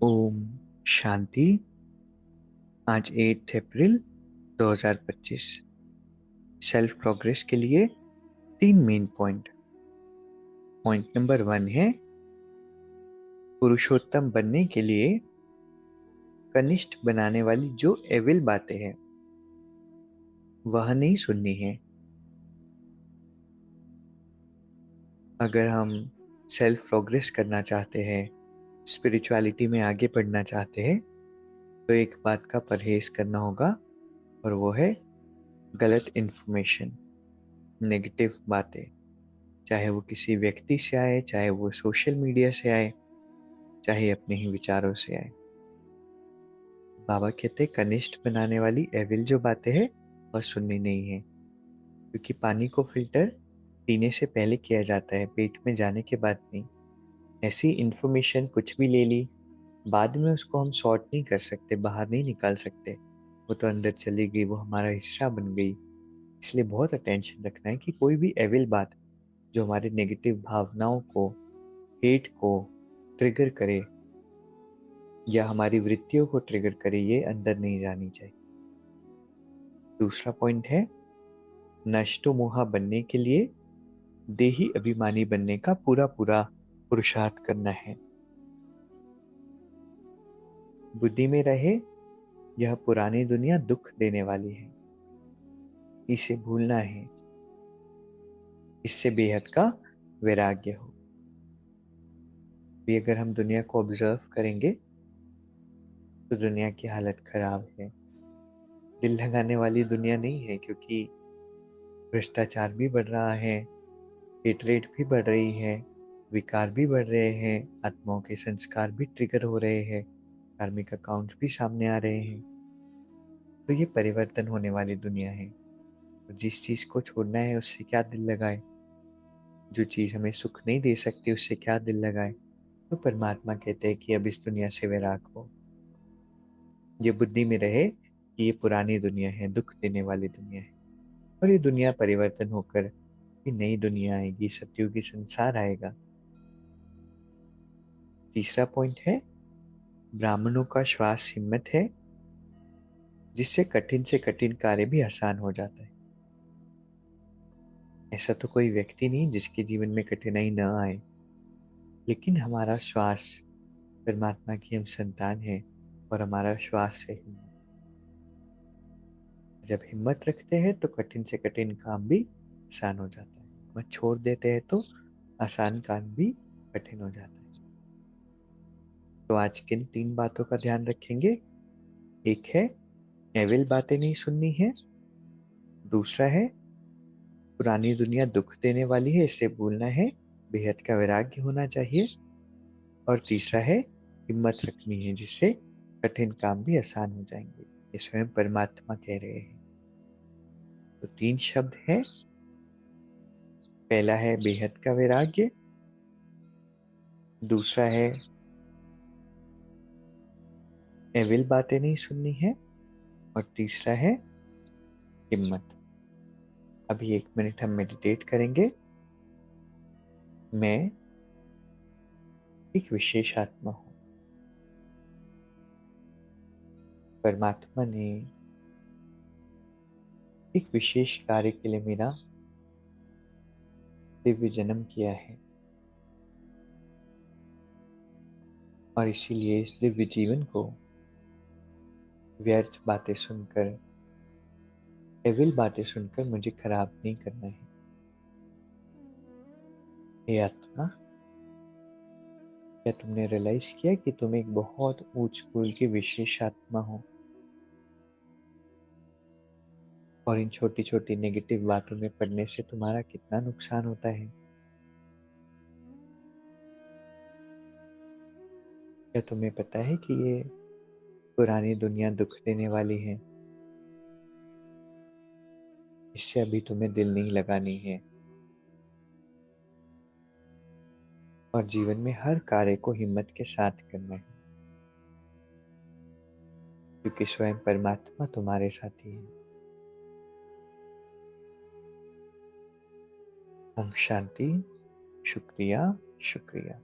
ओम शांति। आज 8 अप्रैल 2025। Self progress के लिए 3 मेन पॉइंट। पॉइंट नंबर 1 है पुरुषोत्तम बनने के लिए कनिष्ठ बनाने वाली जो एविल बातें हैं वह नहीं सुननी है। अगर हम सेल्फ प्रोग्रेस करना चाहते हैं, स्पिरिचुअलिटी में आगे बढ़ना चाहते हैं, तो एक बात का परहेज करना होगा और वो है गलत इन्फॉर्मेशन, नेगेटिव बातें। चाहे वो किसी व्यक्ति से आए, चाहे वो सोशल मीडिया से आए, चाहे अपने ही विचारों से आए। बाबा कहते कनिष्ठ बनाने वाली एविल जो बातें हैं वह सुननी नहीं है, क्योंकि पानी को फिल्टर पीने से पहले किया जाता है, पेट में जाने के बाद नहीं। ऐसी इंफॉर्मेशन कुछ भी ले ली, बाद में उसको हम सॉर्ट नहीं कर सकते, बाहर नहीं निकाल सकते। वो तो अंदर चली गई, वो हमारा हिस्सा बन गई। इसलिए बहुत अटेंशन रखना है कि कोई भी एविल बात जो हमारे नेगेटिव भावनाओं को, हेट को ट्रिगर करे या हमारी वृत्तियों को ट्रिगर करे, ये अंदर नहीं जानी चाहिए। दूसरा पॉइंट है नष्टो मोहा बनने के लिए देही अभिमानी बनने का पूरा पूरा पुरुषार्थ करना है। बुद्धि में रहे यह पुरानी दुनिया दुख देने वाली है, इसे भूलना है, इससे बेहद का वैराग्य हो। भी अगर हम दुनिया को ऑब्जर्व करेंगे तो दुनिया की हालत खराब है। दिल लगाने वाली दुनिया नहीं है, क्योंकि भ्रष्टाचार भी बढ़ रहा है, हेट रेट भी बढ़ रही है, विकार भी बढ़ रहे हैं, आत्माओं के संस्कार भी ट्रिगर हो रहे हैं, कार्मिक अकाउंट भी सामने आ रहे हैं। तो ये परिवर्तन होने वाली दुनिया है। तो जिस चीज को छोड़ना है उससे क्या दिल लगाए, जो चीज हमें सुख नहीं दे सकती उससे क्या दिल लगाए। तो परमात्मा कहते हैं कि अब इस दुनिया से वैराग हो। ये बुद्धि में रहे कि ये पुरानी दुनिया है, दुख देने वाली दुनिया है, और ये दुनिया परिवर्तन होकर भी नई दुनिया आएगी, सतयुगी संसार आएगा। तीसरा पॉइंट है ब्राह्मणों का श्वास हिम्मत है, जिससे कठिन से कठिन कार्य भी आसान हो जाता है। ऐसा तो कोई व्यक्ति नहीं जिसके जीवन में कठिनाई न आए, लेकिन हमारा श्वास, परमात्मा की हम संतान हैं और हमारा श्वास है हिम्मत। जब हिम्मत रखते हैं तो कठिन से कठिन काम भी आसान हो जाता है। हिम्मत छोड़ देते हैं तो आसान काम भी कठिन हो जाता है। तो आज किन 3 बातों का ध्यान रखेंगे? एक है एविल बातें नहीं सुननी है। दूसरा है पुरानी दुनिया दुख देने वाली है, इससे भूलना है, बेहद का वैराग्य होना चाहिए। और तीसरा है हिम्मत रखनी है, जिससे कठिन काम भी आसान हो जाएंगे। ये स्वयं परमात्मा कह रहे हैं। तो 3 शब्द हैं। पहला है बेहद का वैराग्य, दूसरा है एविल बातें नहीं सुननी है, और तीसरा है हिम्मत। अभी 1 मिनट हम मेडिटेट करेंगे। मैं एक विशेष आत्मा हूँ। परमात्मा ने एक विशेष कार्य के लिए मेरा दिव्य जन्म किया है, और इसीलिए इस दिव्य जीवन को व्यर्थ बातें सुनकर, एविल बातें सुनकर मुझे खराब नहीं करना है। हे आत्मा, क्या तुमने रियलाइज किया कि तुम एक बहुत ऊंच कुल की विशेष आत्मा हो, और इन छोटी छोटी नेगेटिव बातों में पड़ने से तुम्हारा कितना नुकसान होता है? क्या तुम्हें पता है कि ये पुरानी दुनिया दुख देने वाली है? इससे अभी तुम्हें दिल नहीं लगानी है, और जीवन में हर कार्य को हिम्मत के साथ करना है, क्योंकि स्वयं परमात्मा तुम्हारे साथी है। ओम शांति। शुक्रिया, शुक्रिया।